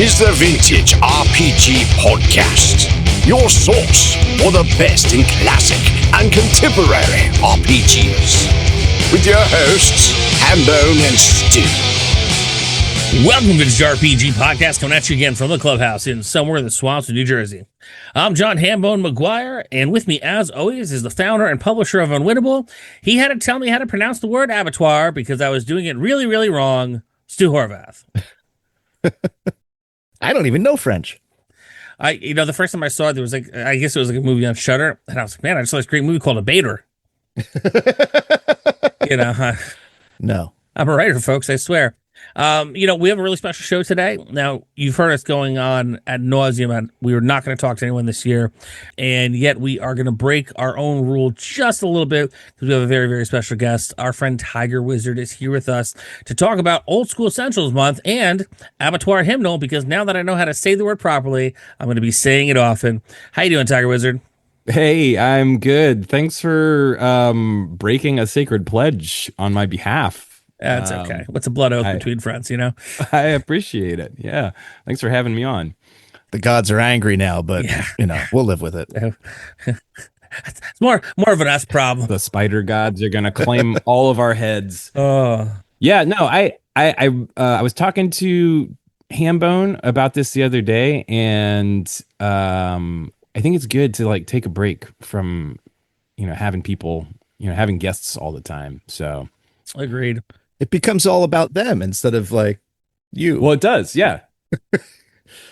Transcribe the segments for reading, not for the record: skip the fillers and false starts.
is the Vintage RPG Podcast, your source for the best in classic and contemporary RPGs. With your hosts, Hambone and Stu. Welcome to Vintage RPG Podcast, coming at you again from the clubhouse in somewhere in the swamps of New Jersey. I'm John Hambone McGuire, and with me, as always, is the founder and publisher of Unwinnable. He had to tell me how to pronounce the word abattoir because I was doing it really, really wrong. Stu Horvath. I don't even know French. The first time I saw it, there was I guess it was like a movie on Shudder, and I was like, man, I just saw this great movie called Abattoir. No. I'm a writer, folks, I swear. We have a really special show today. Now, you've heard us going on ad nauseum, and we were not going to talk to anyone this year, and yet we are going to break our own rule just a little bit because we have a very, very special guest. Our friend Tiger Wizard is here with us to talk about Old School Essentials Month and Abattoir Hymnal, because now that I know how to say the word properly, I'm going to be saying it often. How you doing, Tiger Wizard? Hey, I'm good. Thanks for breaking a sacred pledge on my behalf. That's okay. What's a blood oath between friends, I appreciate it. Yeah. Thanks for having me on. The gods are angry now, but we'll live with it. It's more of an us problem. The spider gods are going to claim all of our heads. Oh. Yeah, no, I was talking to Hambone about this the other day, and I think it's good to take a break from, having people, having guests all the time. So agreed. It becomes all about them instead of you. Well, it does. Yeah.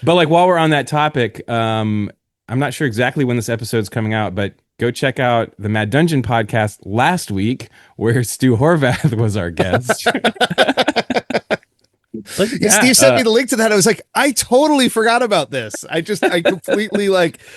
But while we're on that topic, I'm not sure exactly when this episode's coming out, but go check out the Mad Dungeon podcast last week where Stu Horvath was our guest. Steve sent me the link to that. I was like, I totally forgot about this. I completely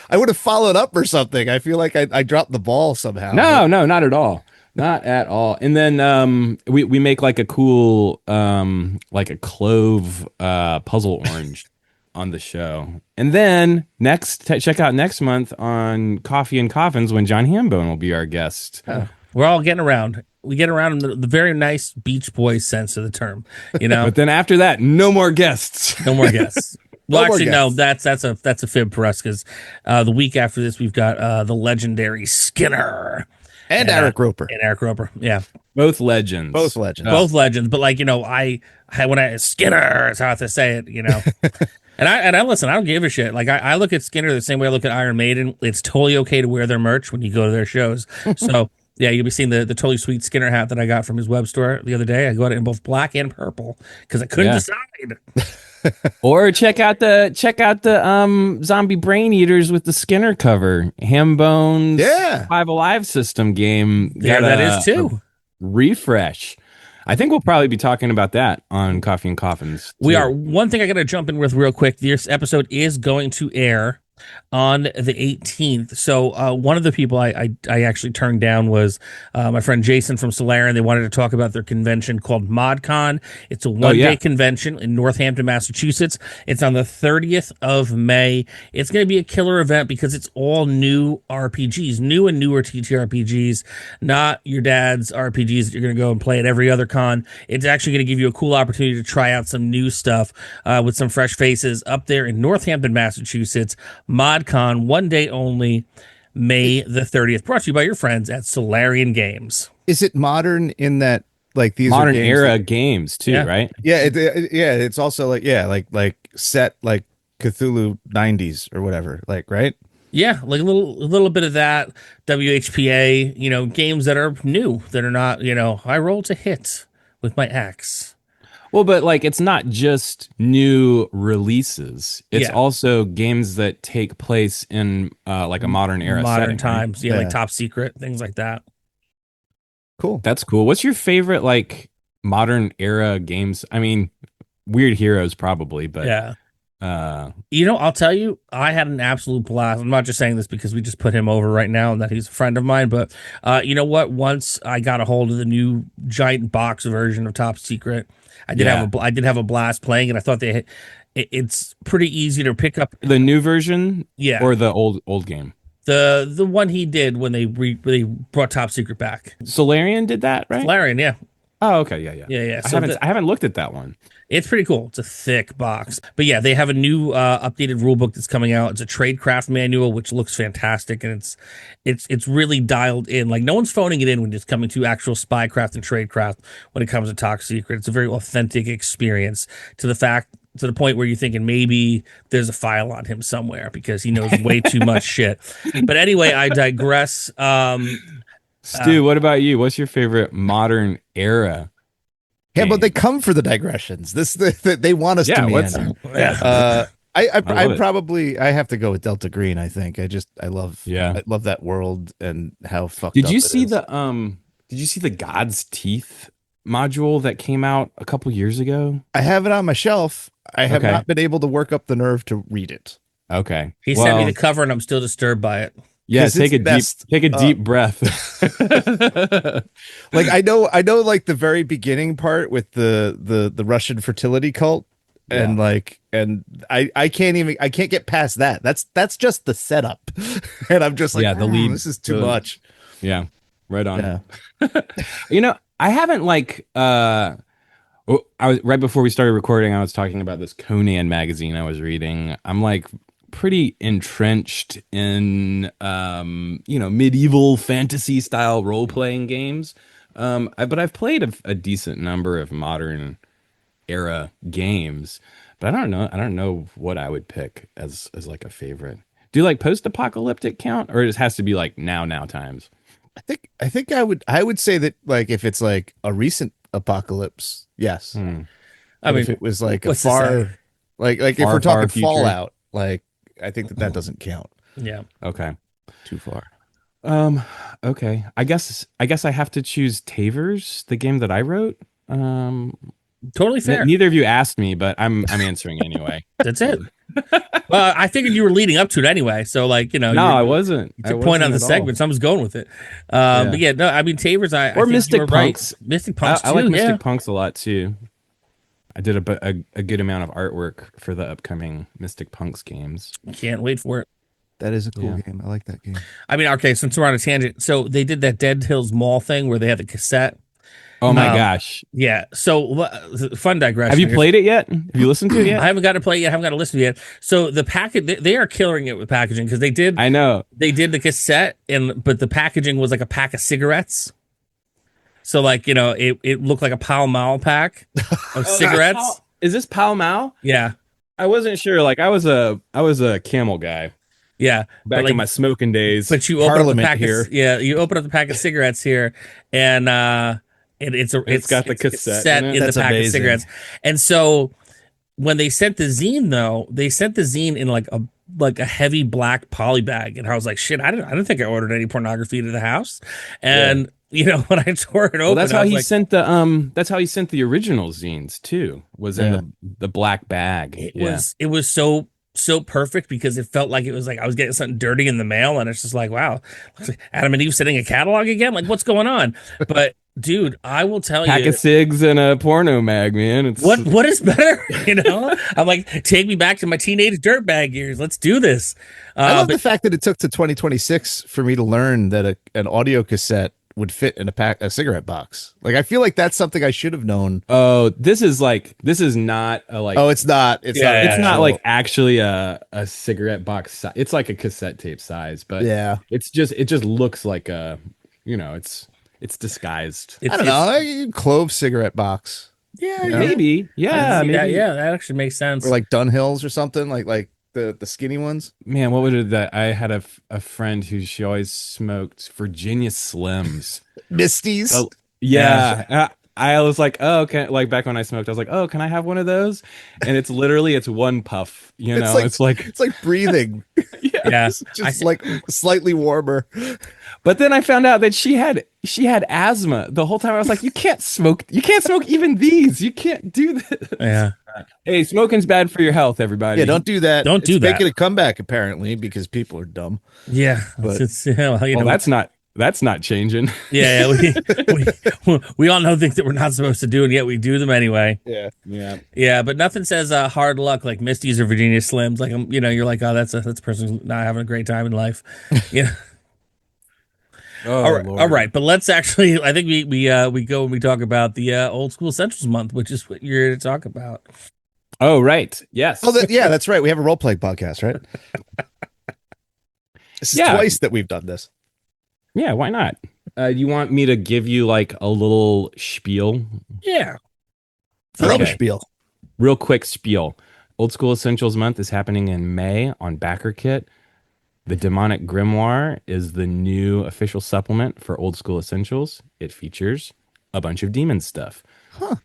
I would have followed up or something. I feel like I dropped the ball somehow. No, not at all. Not at all. And then we make a cool a clove puzzle orange on the show. And then check out next month on Coffee and Coffins when John Hambone will be our guest. We're all getting around. We get around in the very nice Beach Boys sense of the term, But then after that, no more guests. No more guests. Well, actually, no. That's a fib for us because the week after this, we've got the legendary Skinner and Eric Roper. Yeah, both legends. Both legends. But when Skinner is how I have to say it, And I listen. I don't give a shit. I look at Skinner the same way I look at Iron Maiden. It's totally okay to wear their merch when you go to their shows. So. Yeah, you'll be seeing the totally sweet Skinner hat that I got from his web store the other day. I got it in both black and purple because I couldn't decide. Or check out the zombie brain eaters with the Skinner cover. Hambone's Five Alive system game. Yeah, that is too. Refresh. I think we'll probably be talking about that on Coffee and Coffins too. We are. One thing I got to jump in with real quick. This episode is going to air on the 18th. So one of the people I actually turned down was my friend Jason from Solarian. They wanted to talk about their convention called ModCon. It's a one-day convention in Northampton, Massachusetts. It's on the 30th of May. It's going to be a killer event because it's all new RPGs, new and newer TTRPGs, not your dad's RPGs that you're going to go and play at every other con. It's actually going to give you a cool opportunity to try out some new stuff with some fresh faces up there in Northampton, Massachusetts. ModCon, one day only, May the 30th. Brought to you by your friends at Solarian Games. Is it modern in that these modern are era games too, right? Yeah, it's also like set Cthulhu 90s or whatever, right? Yeah, a little bit of that WHPA, games that are new, that are not, I roll to hit with my axe. Well, but it's not just new releases. It's also games that take place in a modern era modern setting, times. Right? Yeah, Top Secret, things like that. Cool. That's cool. What's your favorite modern era games? I mean, Weird Heroes probably, but yeah. I'll tell you, I had an absolute blast. I'm not just saying this because we just put him over right now and that he's a friend of mine, but you know what? Once I got a hold of the new giant box version of Top Secret, I did have a blast playing it. I thought it's pretty easy to pick up the new version, or the old game. The one he did when they brought Top Secret back. Solarian did that, right? Solarian, yeah. Oh, okay, yeah. Yeah. I So haven't looked at that one. it's pretty cool. It's a thick box. But yeah, they have a new updated rule book that's coming out. It's a tradecraft manual, which looks fantastic, and it's really dialed in. Like no one's phoning it in when it's coming to actual spycraft and tradecraft when it comes to Top Secret. It's a very authentic experience to the point where you're thinking maybe there's a file on him somewhere because he knows way too much shit. But anyway, I digress. Stu, what about you? What's your favorite modern era? Yeah, game? but they come for the digressions. They want us to meander. I have to go with Delta Green. I think I love that world and how fucked. Did up you it see is. Did you see the God's Teeth module that came out a couple years ago? I have it on my shelf. I have not been able to work up the nerve to read it. Okay, He sent me the cover, and I'm still disturbed by it. Yeah, take a deep breath. Like I know like the very beginning part with the Russian fertility cult and I can't get past that. That's just the setup. And I'm just like, the lead, this is too much. Yeah. Right on. Yeah. I haven't I was right before we started recording, I was talking about this Conan magazine I was reading. I'm like pretty entrenched in medieval fantasy style role-playing games, but I've played a decent number of modern era games, but I don't know what I would pick as like a favorite. Do like post-apocalyptic count, or it has to be like now times? I think I would say that like if it's like a recent apocalypse, yes. I mean, if it was like a far like if we're talking Fallout, like I think that doesn't count. Yeah. Okay. Too far. Okay. I guess I have to choose Tavers, the game that I wrote. Totally fair. Neither of you asked me, but I'm answering anyway. That's it. Well, I figured you were leading up to it anyway, so like no, I wasn't. It's a point on the segment, so I was going with it. But yeah, no, I mean Tavers. I think Mystic Punks. Right. Mystic Punks. I like Mystic Punks a lot too. I did a good amount of artwork for the upcoming Mystic Punks games. Can't wait for it. That is a cool game. I like that game. I mean, okay, since we're on a tangent, so they did that Dead Hills Mall thing where they had the cassette. Oh my gosh. Yeah. So fun digression. Have you played it yet? Have you listened to it yet? I haven't got to play it yet. I haven't got to listen to it yet. So the package, they are killing it with packaging because they did. I know. They did the cassette, but the packaging was like a pack of cigarettes. So like, it looked like a Pall Mall pack of cigarettes. Is this Pall Mall? Yeah. I wasn't sure. Like I was a Camel guy. Yeah. Back in my smoking days. But you open up the pack you open up the pack of cigarettes here and it's got the cassette in the pack of cigarettes. And so when they sent the zine though, they sent the zine in like a heavy black poly bag. And I was like, shit, I don't think I ordered any pornography to the house. And when I tore it open, that's how he sent the original zines too. Was in the black bag. It was so perfect because it felt like it was like I was getting something dirty in the mail, and it's just like, wow, looks like Adam and Eve sending a catalog again. Like, what's going on? But dude, I will tell Pack of cigs and a porno mag, man. It's what is better? I'm like, take me back to my teenage dirtbag years. Let's do this. I love the fact that it took to 2026 for me to learn that an audio cassette would fit in a cigarette box. Like I feel like that's something I should have known. Oh, this is not a like. Oh, it's not. It's not like actually a cigarette box. It's like a cassette tape size, but it just looks like a it's disguised. I don't know, a clove cigarette box. Yeah, maybe. Yeah, maybe. That actually makes sense. Or like Dunhills or something like the skinny ones. Man, what was it that I had a friend who she always smoked Virginia Slims. Misties. Oh, yeah. I was like, oh, okay. Like back when I smoked, I was like, oh, can I have one of those? And it's one puff. It's like Yeah. It's just like slightly warmer. But then I found out that she had asthma the whole time. I was like, you can't smoke even these. You can't do this. Yeah. Hey, smoking's bad for your health, everybody. Yeah, don't do that. Don't do that. Making a comeback apparently because people are dumb. Yeah. But, that's not changing. Yeah, we all know things that we're not supposed to do, and yet we do them anyway. Yeah. But nothing says hard luck like Misty's or Virginia Slims. Like you're like, oh, that's a person who's not having a great time in life. Yeah. Oh, All right, Lord. all right, but let's actually. I think we go and we talk about the Old School Essentials month, which is what you're here to talk about. Oh, right. Yes. Oh, yeah, that's right. We have a role playing podcast, right? This is Yeah. twice that we've done this. Yeah, why not? You want me to give you like a little spiel? Yeah, I love a Okay. spiel. Real quick spiel. Old School Essentials Month is happening in May on Backerkit. The Demonic Grimoire is the new official supplement for Old School Essentials. It features a bunch of demon stuff.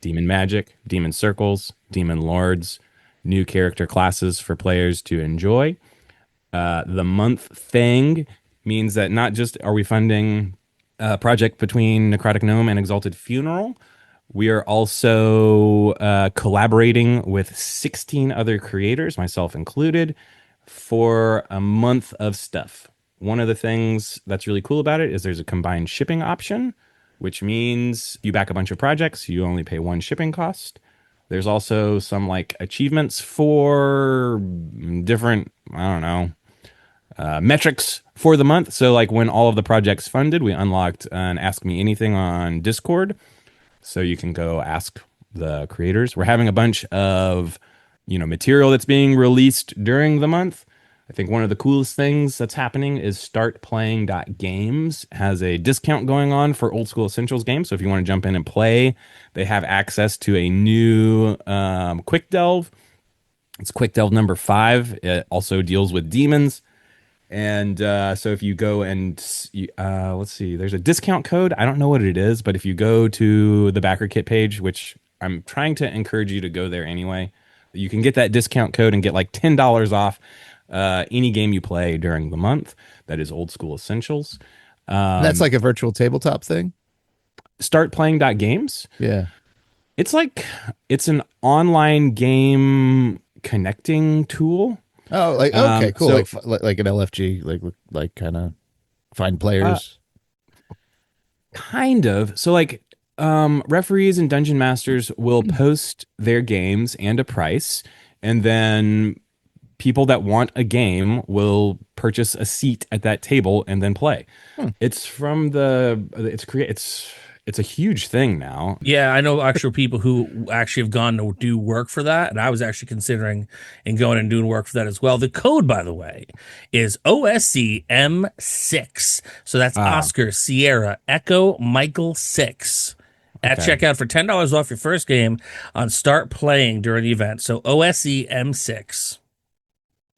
Demon magic, demon circles, demon lords, new character classes for players to enjoy. The month thing means that not just are we funding a project between Necrotic Gnome and Exalted Funeral, we are also collaborating with 16 other creators, myself included, for a month of stuff. One of the things that's really cool about it is there's a combined shipping option, which means you back a bunch of projects, you only pay one shipping cost. There's also some like achievements for different, I don't know, metrics for the month. So like when all of the projects funded, we unlocked an Ask Me Anything on Discord. So you can go ask the creators. We're having a bunch of, material that's being released during the month. I think one of the coolest things that's happening is startplaying.games has a discount going on for Old School Essentials games. So if you want to jump in and play, they have access to a new Quick Delve. It's Quick Delve number 5. It also deals with demons. And so if you go and let's see, there's a discount code. I don't know what it is, but if you go to the Backerkit page, which I'm trying to encourage you to go there anyway, you can get that discount code and get like $10 off any game you play during the month. That is Old School Essentials. That's like a virtual tabletop thing. Startplaying.games. Yeah. It's an online game connecting tool. Oh, like okay, cool. So- like an LFG, like kind of find players. Kind of. So like referees and dungeon masters will post their games and a price, and then people that want a game will purchase a seat at that table and then play. It's from it's a huge thing now. yeah. I know actual people who actually have gone to do work for that, and I was actually considering and going and doing work for that as well. The code, by the way, is OSCM6. So that's Oscar Sierra Echo Michael 6. At Okay. checkout for $10 off your first game on Start Playing during the event. So OSCM6.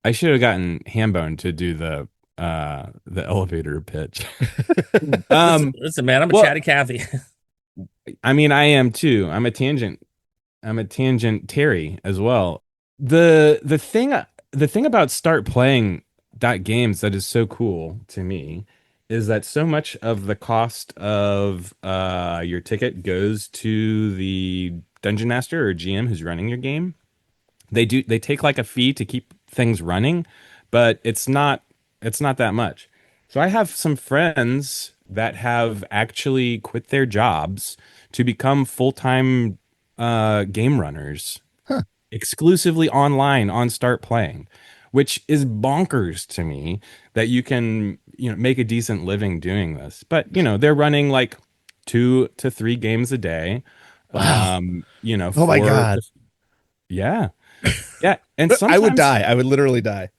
I should have gotten Hambone to do the elevator pitch. Listen, man, I'm a well- chatty Cathy. I mean, I am too. I'm a tangent Terry as well. The thing about Start Playing .games that is so cool to me is that so much of the cost of your ticket goes to the dungeon master or GM who's running your game. They take like a fee to keep things running, but it's not that much. So I have some friends that have actually quit their jobs to become full-time game runners exclusively online on Start Playing, which is bonkers to me that you can make a decent living doing this. But they're running like 2 to 3 games a day. Wow. Oh my God. Yeah. Yeah. And I would sometimes- die. I would literally die.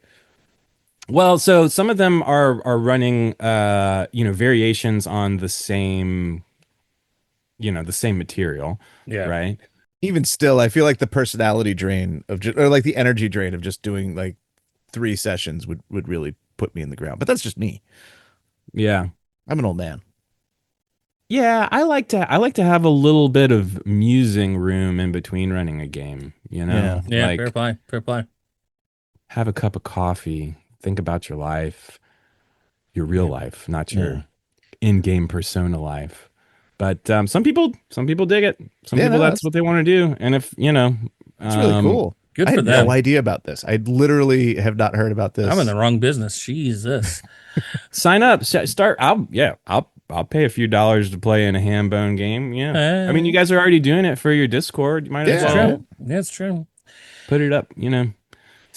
Well, so some of them are running variations on the same material, Yeah. right? Even still, I feel like the personality drain of or like the energy drain of just doing like 3 sessions would really put me in the ground. But that's just me. Yeah. I'm an old man. Yeah, I like to have a little bit of musing room in between running a game, Yeah. Yeah, like fair play. have a cup of coffee, think about your life, your real life, not your in-game persona life. But some people dig it. Some Yeah, people no, that's what they want to do. And if It's really cool. Good I for had them. no idea about this. I literally have not heard about this. I'm in the wrong business. Jesus. sign up, start. I'll pay a few dollars to play in a Hambone game. Yeah, I mean, you guys are already doing it for your Discord. You might as Yeah. well True. That's true. put it up.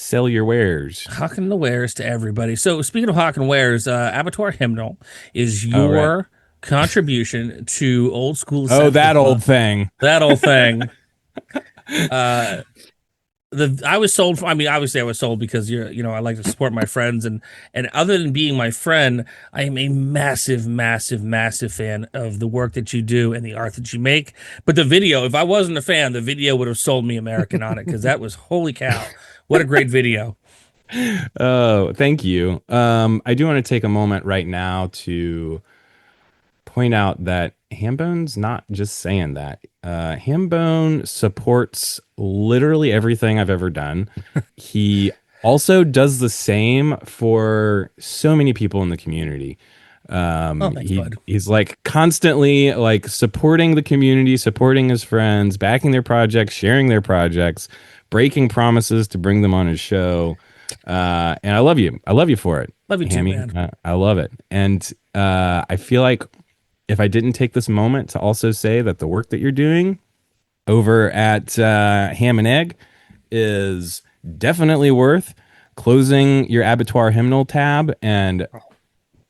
sell your wares? Hawking the wares to everybody. So speaking of hawking wares, Abattoir Hymnal is Oh, right. your contribution to old school. Oh, Essentials that old Month. thing. That old thing. I was sold for, I mean, obviously I was sold because I like to support my friends, and other than being my friend, I am a massive, massive, massive fan of the work that you do and the art that you make. But the video, if I wasn't a fan, the video would have sold me American on it, because that was, holy cow, what a great video. Oh, thank you. I do want to take a moment right now to point out that Hambone's not just saying that. Hambone supports literally everything I've ever done. He also does the same for so many people in the community. Thanks, bud. He's like constantly like supporting the community, supporting his friends, backing their projects, sharing their projects, breaking promises to bring them on his show. And I love you. I love you for it. Love you too, Hammy. man. I love it. And I feel like if I didn't take this moment to also say that the work that you're doing over at Ham and Egg is definitely worth closing your Abattoir Hymnal tab and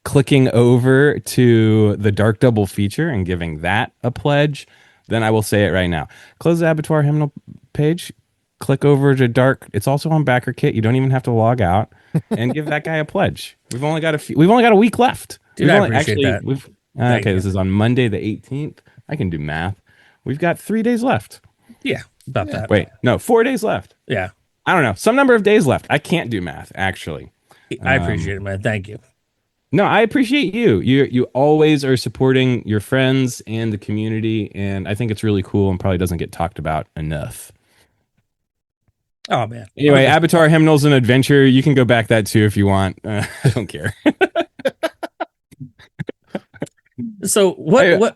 clicking over to the Dark Double feature and giving that a pledge, then I will say it right now. Close the Abattoir Hymnal page, click over to Dark. It's also on Backerkit. You don't even have to log out, and give that guy a pledge. We've only got a week left. Dude, I appreciate that. Okay, this is on Monday the 18th. I can do math. We've got 3 days left. Yeah, about that. Wait, no, 4 days left. Yeah. I don't know. Some number of days left. I can't do math, actually. I appreciate it, man. Thank you. No, I appreciate you. You always are supporting your friends and the community, and I think it's really cool and probably doesn't get talked about enough. Oh, man. Anyway, Abattoir Hymnal's an adventure. You can go back that too if you want. I don't care. So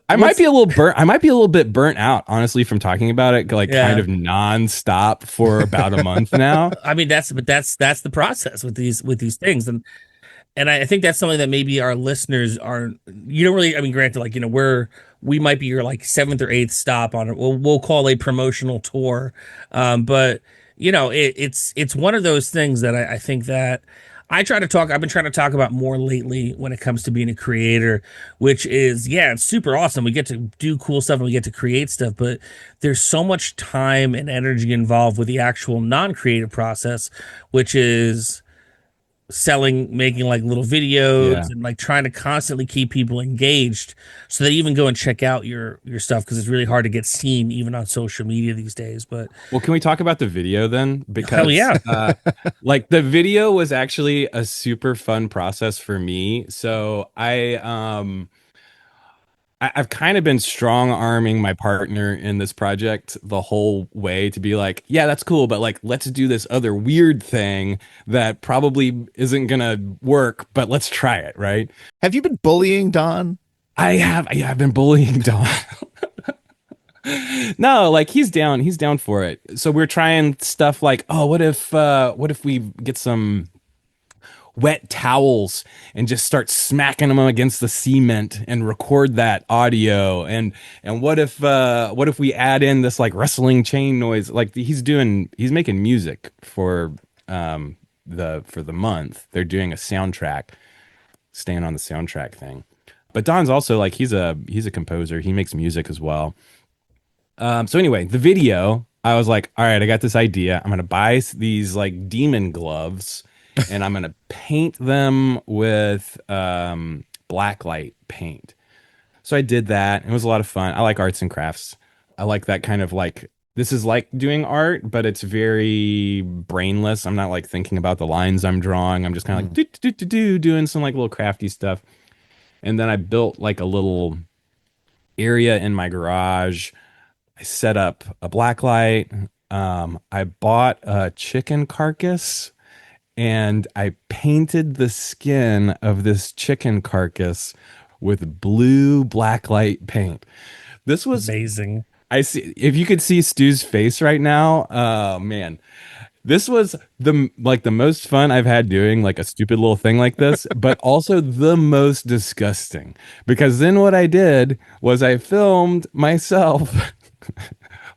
I might be a little burnt. I might be a little bit burnt out, honestly, from talking about it kind of nonstop for about a month now. I mean, that's the process with these things, and I think that's something that maybe our listeners aren't. You don't really. I mean, granted, like we might be your like 7th or 8th stop on it. We'll call a promotional tour, but it's one of those things that I think that. I've been trying to talk about more lately when it comes to being a creator, which is, it's super awesome. We get to do cool stuff and we get to create stuff, but there's so much time and energy involved with the actual non-creative process, which is making like little videos and like trying to constantly keep people engaged so they even go and check out your stuff, because it's really hard to get seen even on social media these days. But can we talk about the video then? Because hell yeah. Like the video was actually a super fun process for me. So I've kind of been strong arming my partner in this project the whole way to be like, yeah, that's cool, but like, let's do this other weird thing that probably isn't going to work, but let's try it. Right. Have you been bullying Donn? I have. Yeah, I've been bullying Donn. No, like he's down for it. So we're trying stuff like, what if we get some wet towels and just start smacking them against the cement and record that audio, and what if we add in this like rustling chain noise? Like he's making music for the month. They're doing a soundtrack, staying on the soundtrack thing. But Don's also like he's a composer. He makes music as well. So anyway, the video, I was like, all right, I got this idea. I'm gonna buy these like demon gloves and I'm gonna paint them with blacklight paint. So I did that. It was a lot of fun. I like arts and crafts. I like that kind of like, this is like doing art, but it's very brainless. I'm not like thinking about the lines I'm drawing. I'm just kind of like doing some like little crafty stuff. And then I built like a little area in my garage. I set up a blacklight. I bought a chicken carcass and I painted the skin of this chicken carcass with blue blacklight paint. This was amazing. I see. If you could see Stu's face right now, oh man, this was the most fun I've had doing like a stupid little thing like this, but also the most disgusting, because then what I did was I filmed myself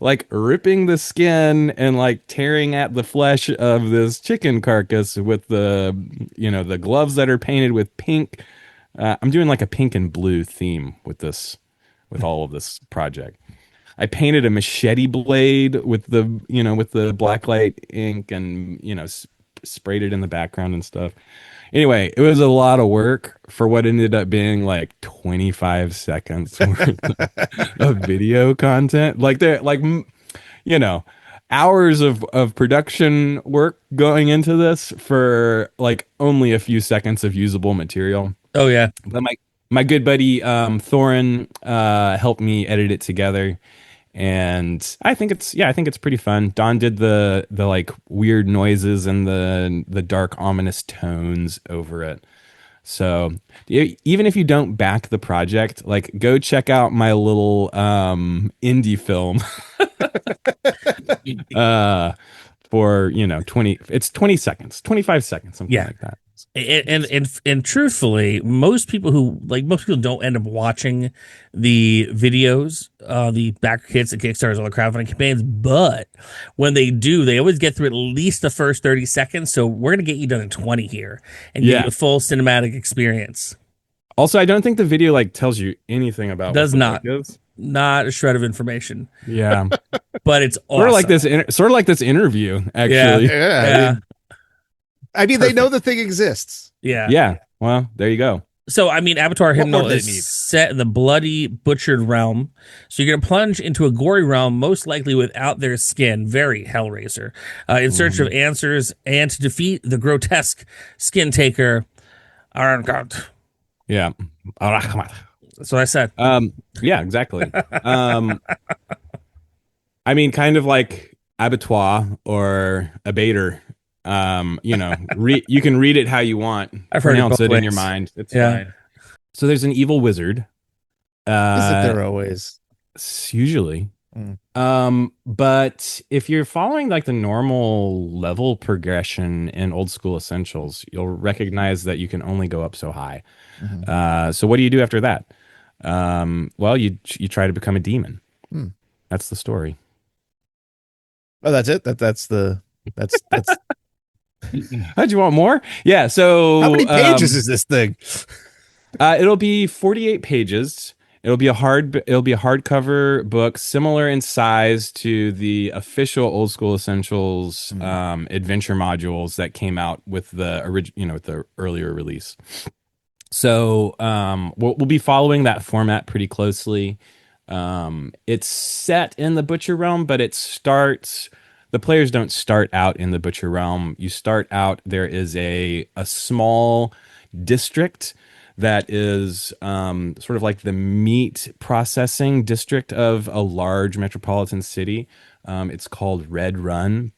like ripping the skin and like tearing at the flesh of this chicken carcass with the gloves that are painted with pink. I'm doing like a pink and blue theme with all of this project. I painted a machete blade with the blacklight ink and sprayed it in the background and stuff. Anyway, it was a lot of work for what ended up being like 25 seconds worth of video content. Hours of production work going into this for like only a few seconds of usable material. Oh yeah. But my good buddy Thorin helped me edit it together. And I think it's pretty fun. Don did the like weird noises and the dark ominous tones over it. So even if you don't back the project, like go check out my little indie film for 20 seconds, 25 seconds, something like that. And truthfully, most people don't end up watching the videos, the Backerkits, the Kickstarters, all the crowdfunding campaigns. But when they do, they always get through at least the first 30 seconds. So we're gonna get you done in 20 here and get you the full cinematic experience. Also, I don't think the video like tells you anything about does not a shred of information. Yeah, but it's awesome. Sort of like this interview, actually. Yeah. I mean, they know the thing exists. Yeah. Well, there you go. So, I mean, Abattoir Hymnal is set in the bloody, butchered realm. So you're going to plunge into a gory realm, most likely without their skin. Very Hellraiser. In search of answers and to defeat the grotesque skin taker, Arankot. Yeah. That's what I said. Yeah, exactly. I mean, kind of like abattoir or abator. You can read it how you want. I've heard pronounce it ways. In your mind. It's fine. So there's an evil wizard. Isn't there always? Usually. But if you're following like the normal level progression in old school essentials, you'll recognize that you can only go up so high. So what do you do after that? Well, you try to become a demon. That's the story. Oh, that's it. That's. How'd you want more? Yeah. So how many pages is this thing? It'll be 48 pages. It'll be a hardcover book, similar in size to the official Old School Essentials adventure modules that came out with the with the earlier release. So we'll be following that format pretty closely. It's set in the Butcher realm, but the players don't start out in the Butcher realm. You start out, there is a small district that is sort of like the meat processing district of a large metropolitan city. It's called Red Run.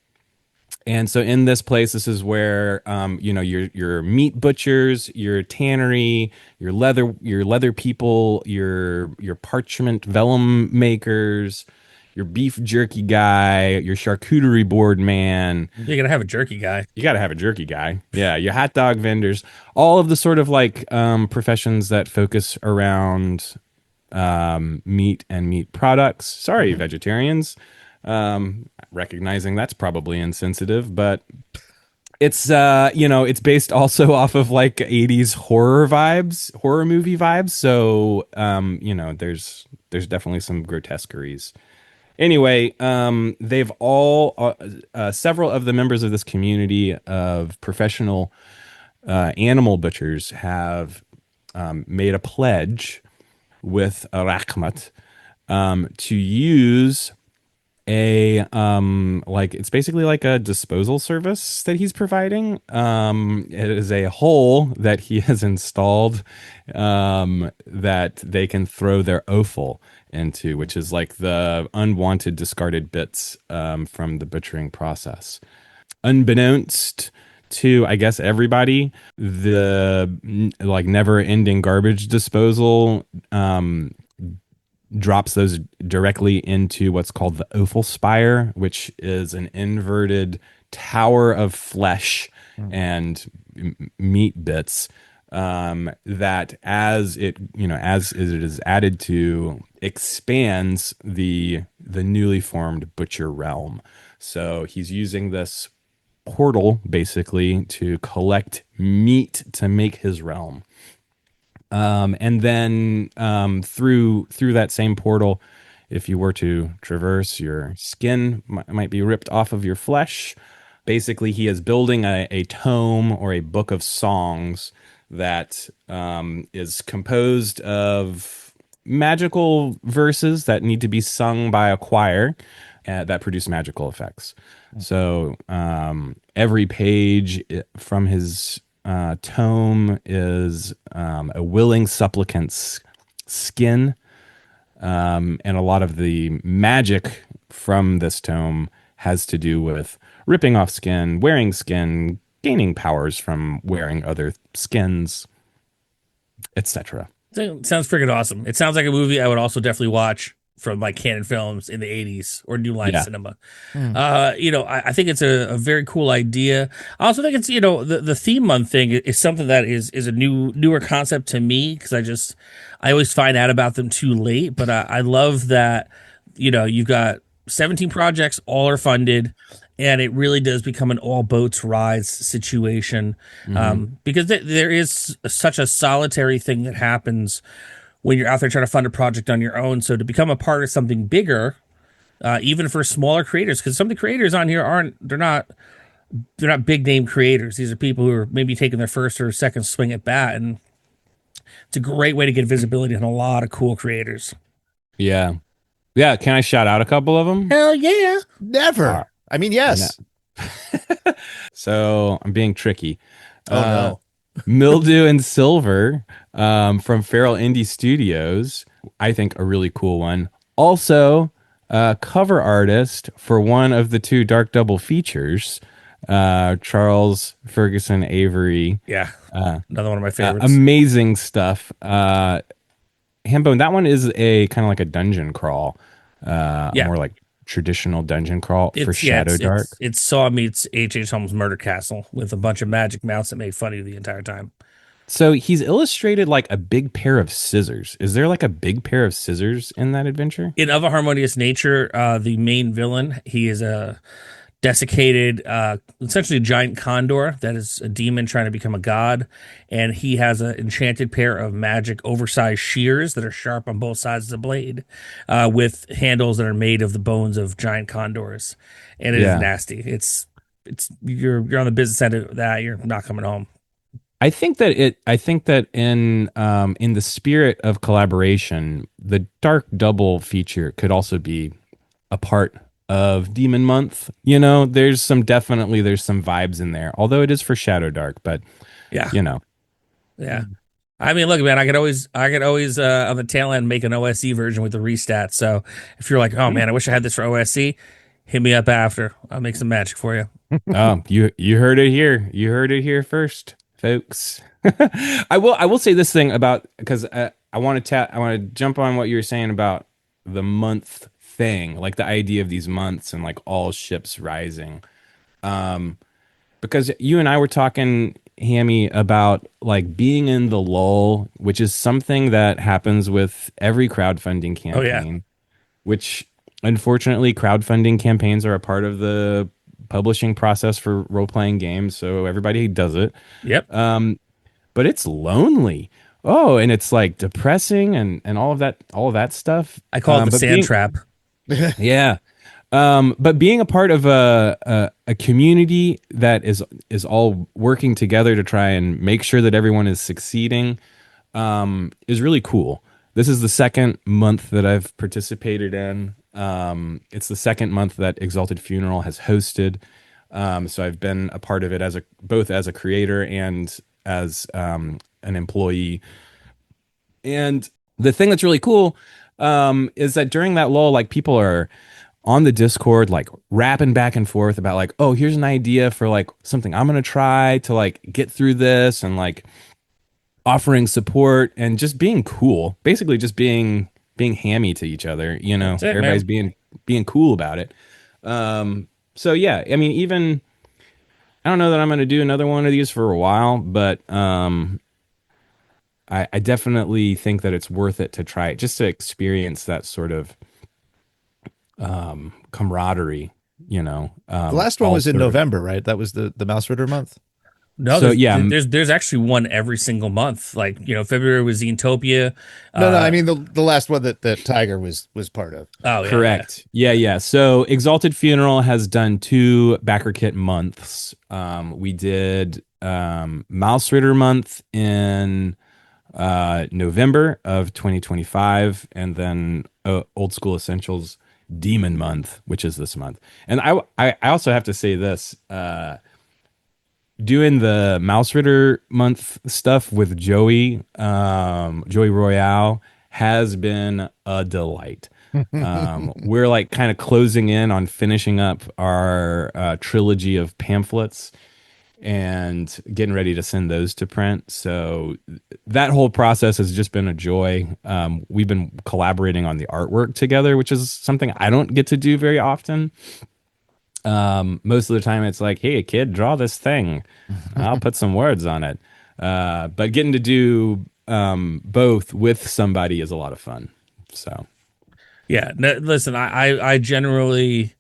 And so in this place, this is where your meat butchers, your tannery, your leather people, your parchment vellum makers, your beef jerky guy, your charcuterie board man. You're gonna have a jerky guy. You got to have a jerky guy. Yeah, your hot dog vendors, all of the sort of like professions that focus around meat and meat products. Sorry, vegetarians. Recognizing that's probably insensitive, but it's it's based also off of like 80s horror movie vibes. So there's definitely some grotesqueries. Anyway, they've all several of the members of this community of professional animal butchers have made a pledge with Arachmat to use it's basically like a disposal service that he's providing. It is a hole that he has installed that they can throw their offal into, which is like the unwanted discarded bits from the butchering process. Unbeknownst to, I guess, everybody, the like never-ending garbage disposal drops those directly into what's called the offal spire, which is an inverted tower of flesh and meat bits that as it is added to, expands the newly formed Butcher realm. So he's using this portal basically to collect meat to make his realm. And then through that same portal, if you were to traverse, your skin might be ripped off of your flesh. Basically, he is building a tome or a book of songs that is composed of magical verses that need to be sung by a choir that produce magical effects. So every page from his tome is a willing supplicant's skin. And a lot of the magic from this tome has to do with ripping off skin, wearing skin, gaining powers from wearing other skins, etc. Sounds freaking awesome. It sounds like a movie I would also definitely watch from like Canon Films in the 80s or New Line Cinema. I think it's a very cool idea. I also think it's, the theme month thing is something that is a newer concept to me, because I always find out about them too late. But I love that, you've got 17 projects, all are funded, and it really does become an all boats rise situation. Because there is such a solitary thing that happens when you're out there trying to fund a project on your own. So to become a part of something bigger, even for smaller creators, because some of the creators on here they're not big name creators. These are people who are maybe taking their first or second swing at bat, and it's a great way to get visibility on a lot of cool creators. Yeah. Yeah. Can I shout out a couple of them? Hell yeah. Never. I mean, yes. So I'm being tricky. Oh, no. Mildew and Silver from Feral Indie Studios. I think a really cool one. Also, cover artist for one of the two Dark Double features, Charles Ferguson Avery. Yeah. Another one of my favorites. Amazing stuff. Hambone, that one is a kind of like a dungeon crawl. More like traditional dungeon crawl for Shadow Dark. It's Saw meets H.H. Holmes' Murder Castle with a bunch of magic mounts that make fun of you the entire time. So he's illustrated like a big pair of scissors. Is there like a big pair of scissors in that adventure? In Of a Harmonious Nature, the main villain, he is a desiccated, essentially a giant condor that is a demon trying to become a god, and he has an enchanted pair of magic oversized shears that are sharp on both sides of the blade, with handles that are made of the bones of giant condors, and it is nasty. It's you're on the business end of that, you're not coming home. I think that in the spirit of collaboration, the Dark Double feature could also be a part of Demon Month. There's some vibes in there, although it is for Shadow Dark, but yeah. I mean, look, man, I could always on the tail end make an OSC version with the restats. So if you're like, oh man, I wish I had this for OSC, hit me up after. I'll make some magic for you. Oh, you heard it here. You heard it here first, folks. I will say this thing about, because I want to jump on what you were saying about the month thing, like the idea of these months and like all ships rising. Because you and I were talking, Hammy, about like being in the lull, which is something that happens with every crowdfunding campaign. Oh, yeah. Which unfortunately crowdfunding campaigns are a part of the publishing process for role-playing games, so everybody does it. Yep. But it's lonely. Oh, and it's like depressing and all of that stuff. I call it the sand trap. Yeah. But being a part of a community that is all working together to try and make sure that everyone is succeeding is really cool. This is the second month that I've participated in. It's the second month that Exalted Funeral has hosted. So I've been a part of it both as a creator and as an employee. And the thing that's really cool is that during that lull, like people are on the Discord, like rapping back and forth about like, oh, here's an idea for like something I'm going to try to like get through this, and like offering support and just being cool, basically just being hammy to each other, everybody's being cool about it. So yeah, I mean, even, I don't know that I'm going to do another one of these for a while, but I definitely think that it's worth it to try it, just to experience that sort of camaraderie, The last one all was in sort of- November, right? That was the Mouse Ritter month. No, So, there's actually one every single month. Like, February was Zootopia. No, I mean the last one that Tiger was part of. Oh, yeah, correct. Yeah. So Exalted Funeral has done 2 Backerkit months. We did Mouse Ritter month in November of 2025, and then Old School Essentials Demon month, which is this month. And I also have to say this, doing the Mouse Ritter month stuff with Joey Royale has been a delight. We're like kind of closing in on finishing up our trilogy of pamphlets and getting ready to send those to print. So that whole process has just been a joy. We've been collaborating on the artwork together, which is something I don't get to do very often. Most of the time it's like, hey, kid, draw this thing. I'll put some words on it. But getting to do both with somebody is a lot of fun. So yeah. No, listen, I generally,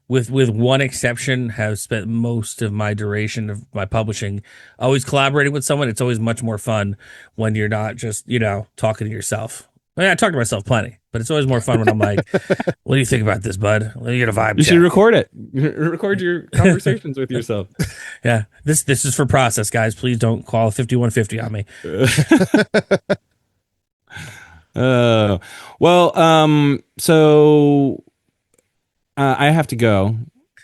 with one exception, have spent most of my duration of my publishing always collaborating with someone. It's always much more fun when you're not just, talking to yourself. I mean, I talk to myself plenty, but it's always more fun when I'm like, what do you think about this, bud? Let me get a vibe you check. should record it. Record your conversations with yourself. Yeah, this is for process, guys. Please don't call 5150 on me. So I have to go.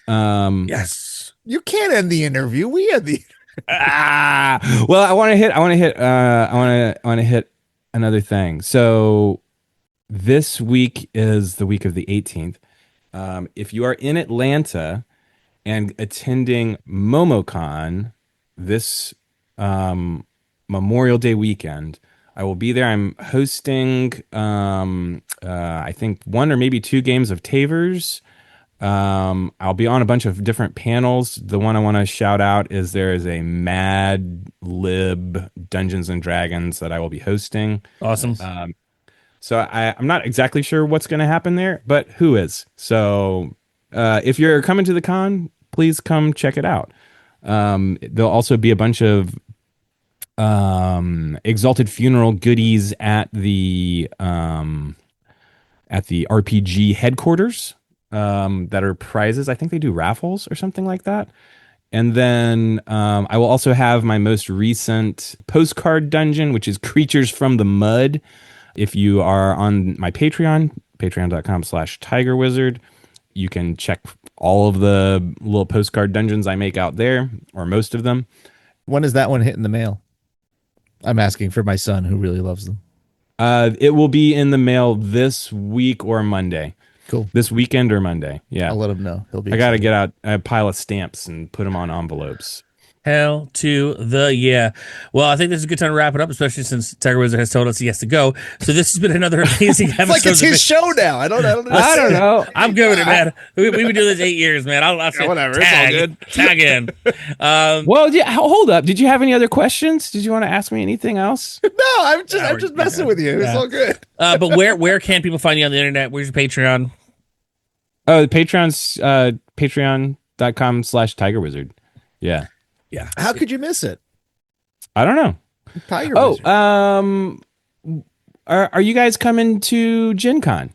Yes. You can't end the interview. We had the well, I want to hit another thing. So this week is the week of the 18th. If you are in Atlanta and attending MomoCon this Memorial Day weekend, I will be there. I'm hosting, I think 1 or maybe 2 games of Tavers. I'll be on a bunch of different panels. The one I want to shout out is there is a Mad Lib Dungeons and Dragons that I will be hosting. Awesome. So I'm not exactly sure what's going to happen there, but who is? So if you're coming to the con, please come check it out. There'll also be a bunch of Exalted Funeral goodies at the RPG headquarters that are prizes. I think they do raffles or something like that. And then I will also have my most recent postcard dungeon, which is Creatures from the Mud. If you are on my Patreon, patreon.com/tigerwizard, you can check all of the little postcard dungeons I make out there, or most of them. When is that one hitting the mail? I'm asking for my son who really loves them. It will be in the mail this week or Monday. Cool. This weekend or Monday. Yeah. I'll let him know. He'll be I got to excited. get out a pile of stamps and put them on envelopes. Hell to the yeah. Well, I think this is a good time to wrap it up, especially since Tiger Wizard has told us he has to go. So this has been another amazing episode. It's like it's his show now. I don't know. I'm good with it, man. We've been doing this 8 years, man. I'll say whatever. Tag, It's all good. Tag in. Well, yeah. Hold up. Did you have any other questions? Did you want to ask me anything else? No, I'm just messing with you. It's all good. But where can people find you on the internet? Where's your Patreon? Oh, the Patreon's patreon.com/tigerwizard. Yeah. Yeah. How could you miss it? I don't know. Tiger Oh, Wizard. are you guys coming to Gen Con?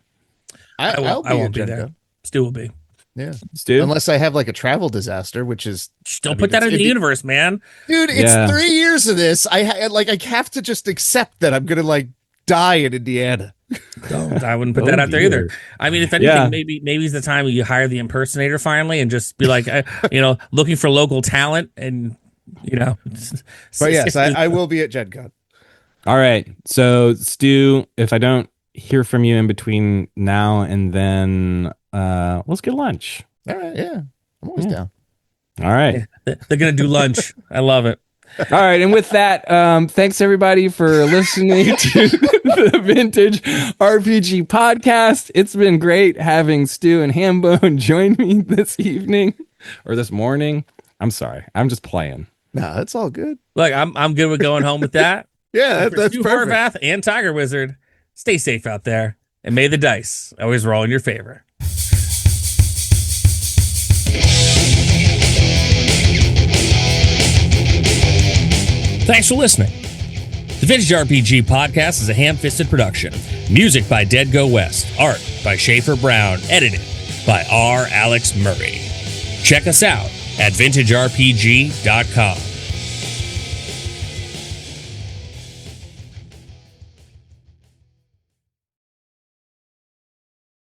I'll be I at won't be Gen there. Con. Stu will be. Yeah. Stu? Unless I have like a travel disaster, which is Still put that in the universe, man. dude. It's Yeah. 3 years of this. I have to just accept that I'm gonna like die in Indiana. I wouldn't put Oh, that out there either. dear. I mean, if anything, Yeah. maybe it's the time you hire the impersonator finally and just be like, looking for local talent and, But yes, I will be at Gen Con. All right. So, Stu, if I don't hear from you in between now and then, let's get lunch. All right, yeah, I'm always down. All right. They're going to do lunch. I love it. All right. And with that, thanks everybody for listening to the Vintage RPG podcast. It's been great having Stu and Hambone join me this evening or this morning. I'm sorry. I'm just playing. No, it's all good. Look, I'm good with going home with that. Yeah, that's Stu perfect. Horvath and Tiger Wizard, stay safe out there, and may the dice always roll in your favor. Thanks for listening. The Vintage RPG Podcast is a ham-fisted production. Music by Dead Go West. Art by Schaefer Brown. Edited by R. Alex Murray. Check us out at vintagerpg.com.